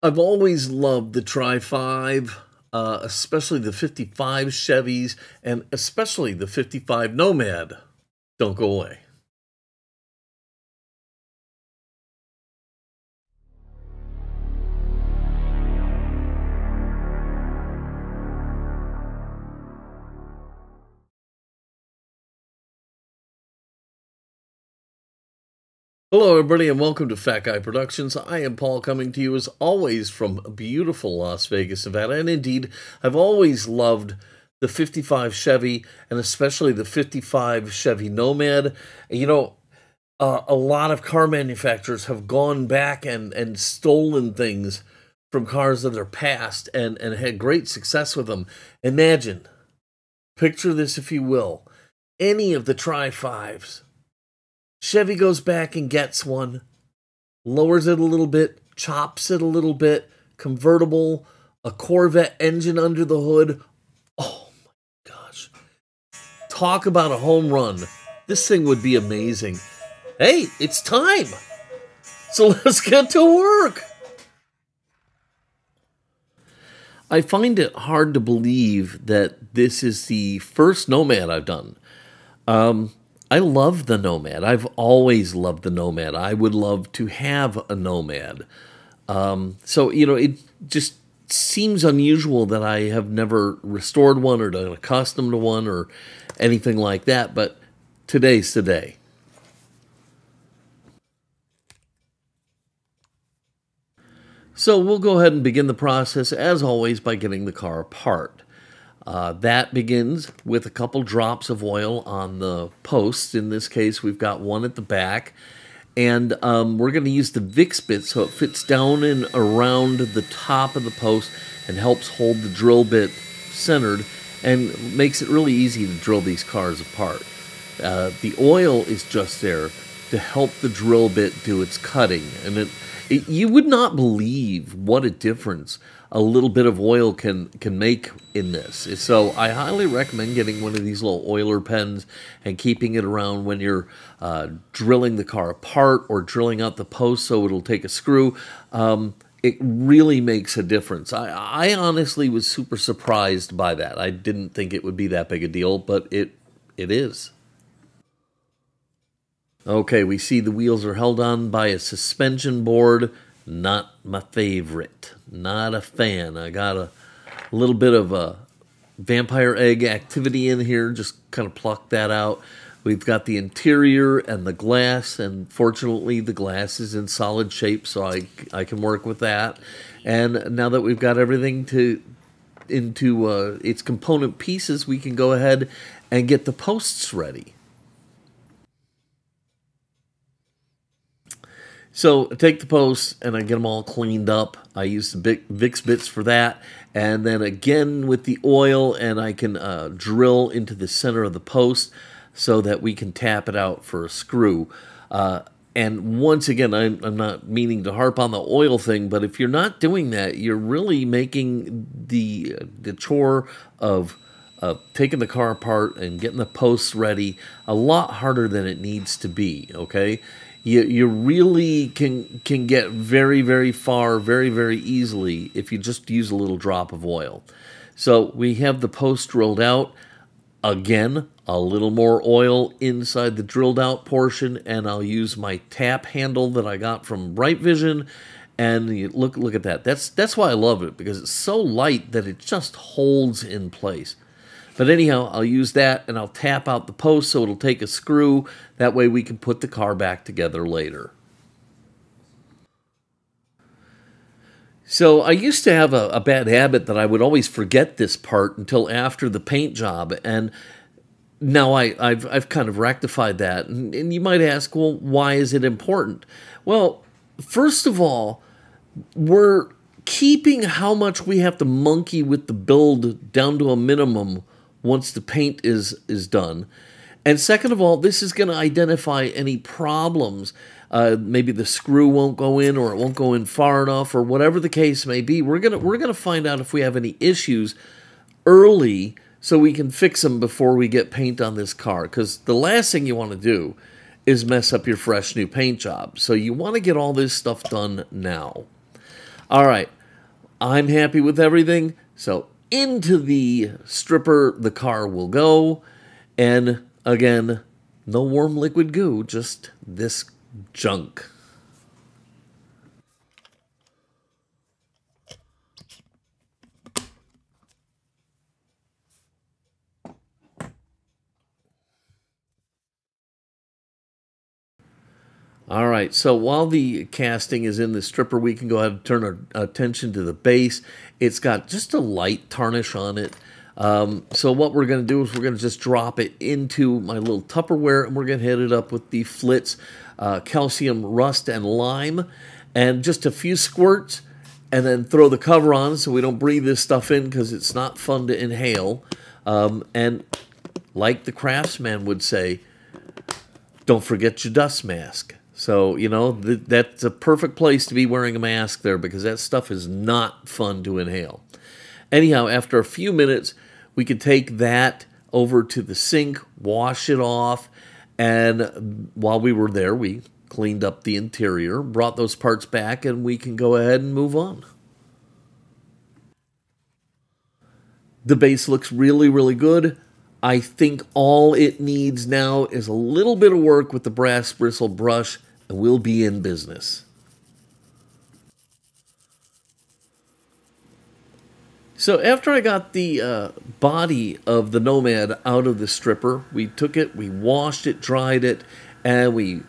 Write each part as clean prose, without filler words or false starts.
I've always loved the Tri-5, especially the 55 Chevys, and especially the 55 Nomad. Don't go away. Hello, everybody, and welcome to Fat Guy Productions. I am Paul, coming to you as always from beautiful Las Vegas, Nevada. And indeed, I've always loved the 55 Chevy, and especially the 55 Chevy Nomad. You know, a lot of car manufacturers have gone back and stolen things from cars of their past and had great success with them. Imagine, picture this if you will, any of the Tri-5s. Chevy goes back and gets one, lowers it a little bit, chops it a little bit, convertible, a Corvette engine under the hood. Oh my gosh. Talk about a home run. This thing would be amazing. Hey, it's time. So let's get to work. I find it hard to believe that this is the first Nomad I've done. I love the Nomad. I've always loved the Nomad. I would love to have a Nomad. So, you know, it just seems unusual that I have never restored one or done a custom to one or anything like that, but today's the day. So we'll go ahead and begin the process, as always, by getting the car apart. That begins with a couple drops of oil on the posts. In this case, we've got one at the back. And we're going to use the Vix Bit so it fits down and around the top of the post and helps hold the drill bit centered and makes it really easy to drill these cars apart. The oil is just there to help the drill bit do its cutting. And you would not believe what a difference a little bit of oil can make in this. So I highly recommend getting one of these little oiler pens and keeping it around when you're drilling the car apart or drilling out the post so it'll take a screw. It really makes a difference. I honestly was super surprised by that. I didn't think it would be that big a deal, but it is. Okay, we see the wheels are held on by a suspension board. Not my favorite. Not a fan. I got a little bit of a vampire egg activity in here. Just kind of plucked that out. We've got the interior and the glass, and fortunately the glass is in solid shape, so I can work with that. And now that we've got everything into its component pieces, we can go ahead and get the posts ready. So I take the posts and I get them all cleaned up. I use the Vix Bits for that. And then again with the oil, and I can drill into the center of the post so that we can tap it out for a screw. And once again, I'm not meaning to harp on the oil thing, but if you're not doing that, you're really making the chore of taking the car apart and getting the posts ready a lot harder than it needs to be, okay? You really can get very, very far, very, very easily if you just use a little drop of oil. So we have the post drilled out. Again, a little more oil inside the drilled out portion, and I'll use my tap handle that I got from Brightvision. And you look at that. That's why I love it, because it's so light that it just holds in place. But anyhow, I'll use that and I'll tap out the post so it'll take a screw. That way we can put the car back together later. So I used to have a bad habit that I would always forget this part until after the paint job. And now I've kind of rectified that. And you might ask, well, why is it important? Well, first of all, we're keeping how much we have to monkey with the build down to a minimum once the paint is done. And second of all, this is going to identify any problems. Maybe the screw won't go in, or it won't go in far enough, or whatever the case may be. We're gonna find out if we have any issues early so we can fix them before we get paint on this car. Because the last thing you want to do is mess up your fresh new paint job. So you want to get all this stuff done now. All right, I'm happy with everything. So into the stripper the car will go. And again, no warm liquid goo, just this junk. All right, so while the casting is in the stripper, we can go ahead and turn our attention to the base. It's got just a light tarnish on it. So what we're going to do is we're going to just drop it into my little Tupperware, and we're going to hit it up with the Flitz Calcium Rust and Lime, and just a few squirts, and then throw the cover on so we don't breathe this stuff in because it's not fun to inhale. And like the craftsman would say, don't forget your dust mask. So, you know, that's a perfect place to be wearing a mask there because that stuff is not fun to inhale. Anyhow, after a few minutes, we could take that over to the sink, wash it off, and while we were there, we cleaned up the interior, brought those parts back, and we can go ahead and move on. The base looks really, really good. I think all it needs now is a little bit of work with the brass bristle brush, and we'll be in business. So after I got the body of the Nomad out of the stripper, we took it, we washed it, dried it, and we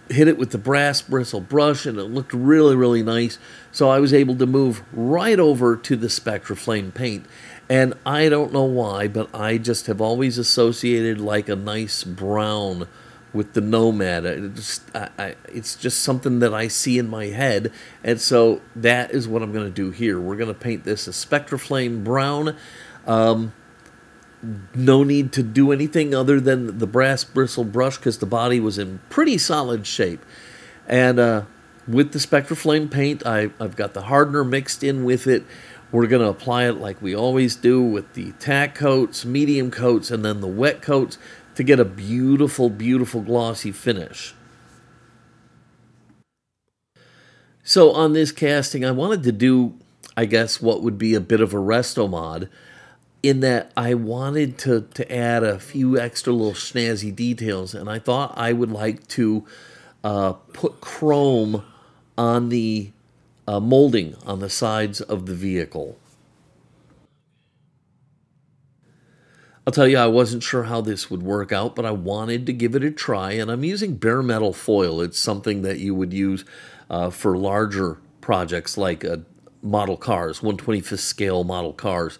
hit it with the brass bristle brush, and it looked really, really nice. So I was able to move right over to the Spectraflame paint. And I don't know why, but I just have always associated like a nice brown with the Nomad. It's just something that I see in my head. And so that is what I'm going to do here. We're going to paint this a Spectraflame brown. No need to do anything other than the brass bristle brush because the body was in pretty solid shape. And with the Spectraflame paint, I've got the hardener mixed in with it. We're going to apply it like we always do with the tack coats, medium coats, and then the wet coats to get a beautiful, beautiful glossy finish. So on this casting, I wanted to do, I guess, what would be a bit of a resto mod, in that I wanted to add a few extra little snazzy details, and I thought I would like to put chrome on the molding on the sides of the vehicle. I'll tell you, I wasn't sure how this would work out, but I wanted to give it a try, and I'm using bare metal foil. It's something that you would use for larger projects like model cars, 1/25th scale model cars.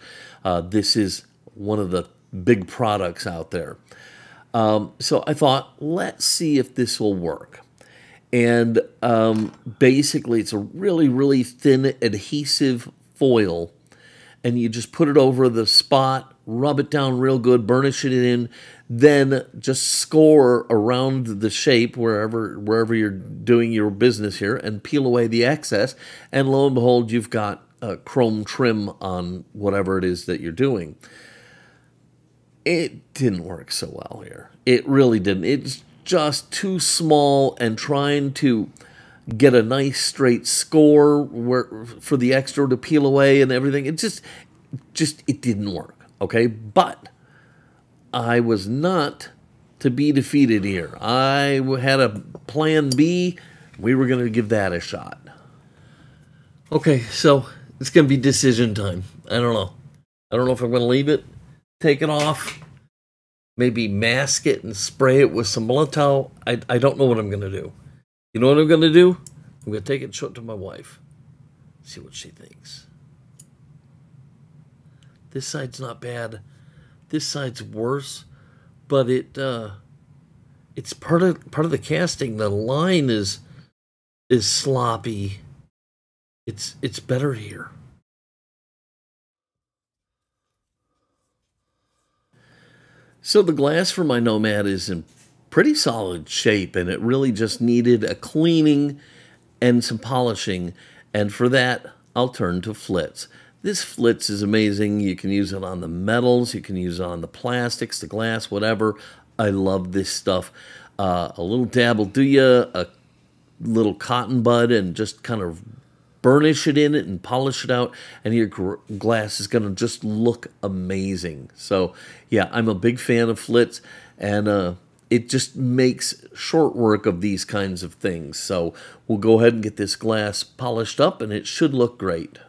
This is one of the big products out there. So I thought, let's see if this will work. And basically, it's a really, really thin adhesive foil, and you just put it over the spot, rub it down real good, burnish it in, then just score around the shape wherever you're doing your business here, and peel away the excess, and lo and behold, you've got chrome trim on whatever it is that you're doing. It didn't work so well here. It really didn't. It's just too small, and trying to get a nice straight score for the extra to peel away and everything, it just it didn't work. Okay, but I was not to be defeated here. I had a plan B. We were going to give that a shot. Okay, so it's going to be decision time. I don't know. I don't know if I'm going to leave it, take it off, maybe mask it and spray it with some blunt towel. I don't know what I'm going to do. You know what I'm going to do? I'm going to take it and show it to my wife. See what she thinks. This side's not bad. This side's worse, but it's part of the casting. The line is sloppy. It's better here. So the glass for my Nomad is in pretty solid shape, and it really just needed a cleaning and some polishing, and for that, I'll turn to Flitz. This Flitz is amazing. You can use it on the metals, you can use it on the plastics, the glass, whatever. I love this stuff. A little dab will do you, a little cotton bud, and just kind of burnish it in it and polish it out, and your glass is going to just look amazing. So yeah, I'm a big fan of Flitz, and it just makes short work of these kinds of things. So we'll go ahead and get this glass polished up, and it should look great.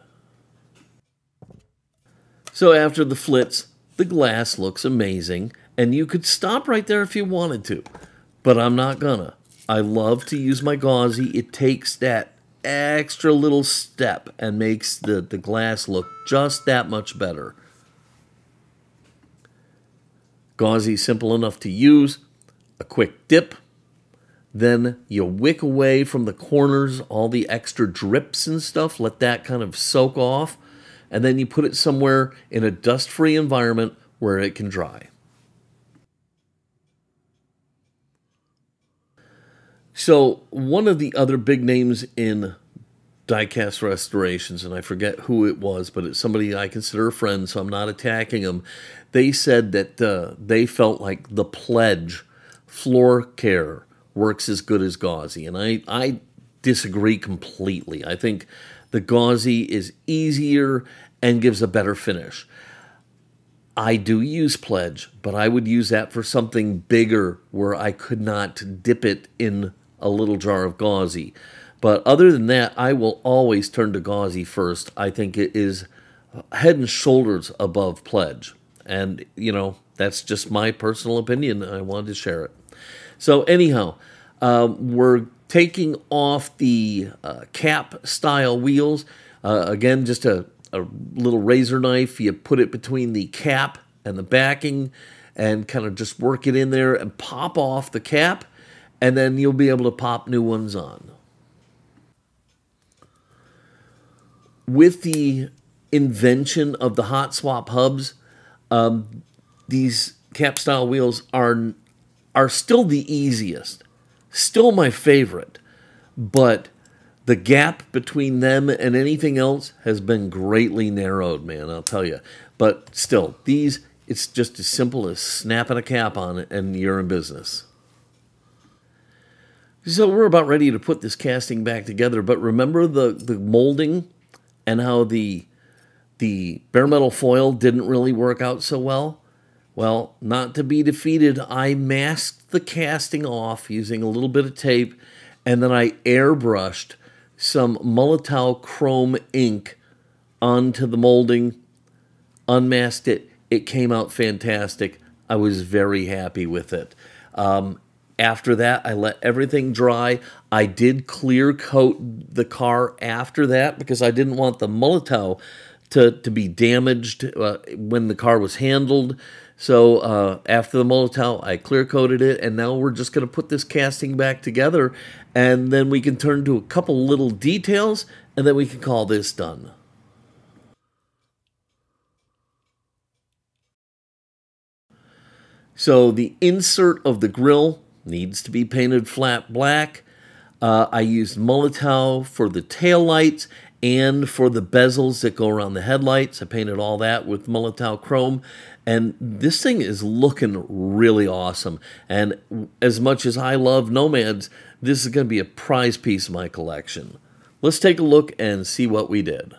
So after the Flitz, the glass looks amazing, and you could stop right there if you wanted to, but I'm not gonna. I love to use my gauzy. It takes that extra little step and makes the glass look just that much better. Gauzy, simple enough to use. A quick dip. Then you wick away from the corners, all the extra drips and stuff. Let that kind of soak off. And then you put it somewhere in a dust-free environment where it can dry. So one of the other big names in diecast restorations, and I forget who it was, but it's somebody I consider a friend, so I'm not attacking them. They said that they felt like the Pledge floor care works as good as gauzy, and I disagree completely. I think the gauzy is easier and gives a better finish. I do use Pledge, but I would use that for something bigger where I could not dip it in a little jar of gauzy. But other than that, I will always turn to gauzy first. I think it is head and shoulders above Pledge. And, you know, that's just my personal opinion. I wanted to share it. So anyhow, we're taking off the cap-style wheels. Again, just a little razor knife. You put it between the cap and the backing and kind of just work it in there and pop off the cap, and then you'll be able to pop new ones on. With the invention of the hot swap hubs, these cap-style wheels are still the easiest, still my favorite, but the gap between them and anything else has been greatly narrowed, man, I'll tell you. But still, these, it's just as simple as snapping a cap on it and you're in business. So we're about ready to put this casting back together, but remember the molding and how the bare metal foil didn't really work out so well? Well, not to be defeated, I masked the casting off using a little bit of tape, and then I airbrushed some Molotow chrome ink onto the molding, unmasked it. It came out fantastic. I was very happy with it. After that, I let everything dry. I did clear coat the car after that because I didn't want the Molotow to be damaged when the car was handled. So after the Molotow, I clear coated it, and now we're just going to put this casting back together, and then we can turn to a couple little details, and then we can call this done. So the insert of the grill needs to be painted flat black. I used Molotow for the tail lights and for the bezels that go around the headlights. I painted all that with Molotow chrome, and this thing is looking really awesome. And as much as I love Nomads, this is going to be a prize piece of my collection. Let's take a look and see what we did.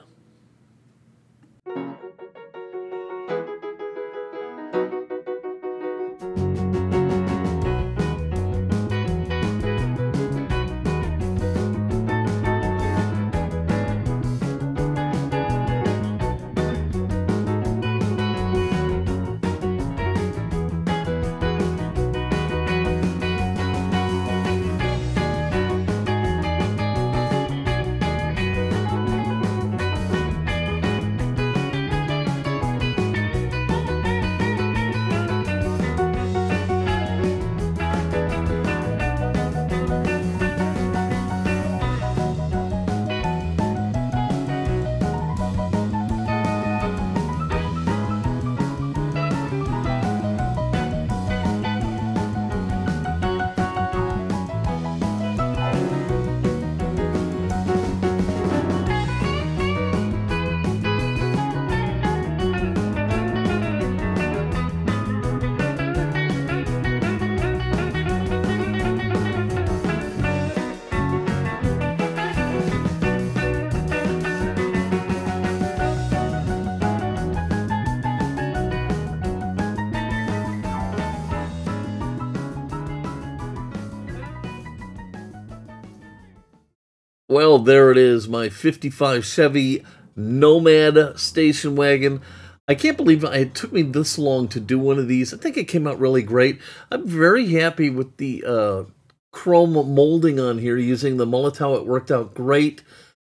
Well, there it is, my 55 Chevy Nomad station wagon. I can't believe it took me this long to do one of these. I think it came out really great. I'm very happy with the chrome molding on here using the Molotow. It worked out great.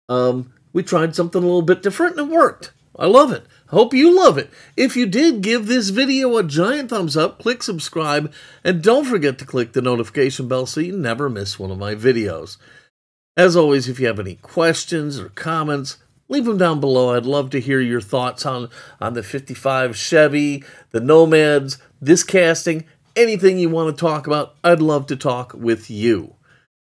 We tried something a little bit different and it worked. I love it. Hope you love it. If you did, give this video a giant thumbs up, click subscribe, and don't forget to click the notification bell so you never miss one of my videos. As always, if you have any questions or comments, leave them down below. I'd love to hear your thoughts on the 55 Chevy, the Nomads, this casting, anything you want to talk about. I'd love to talk with you.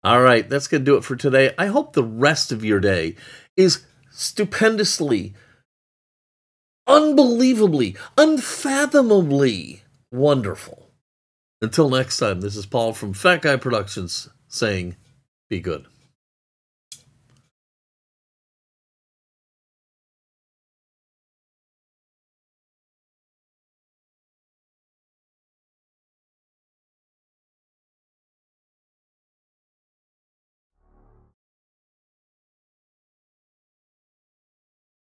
All right, that's going to do it for today. I hope the rest of your day is stupendously, unbelievably, unfathomably wonderful. Until next time, this is Paul from Fat Guy Productions saying, be good.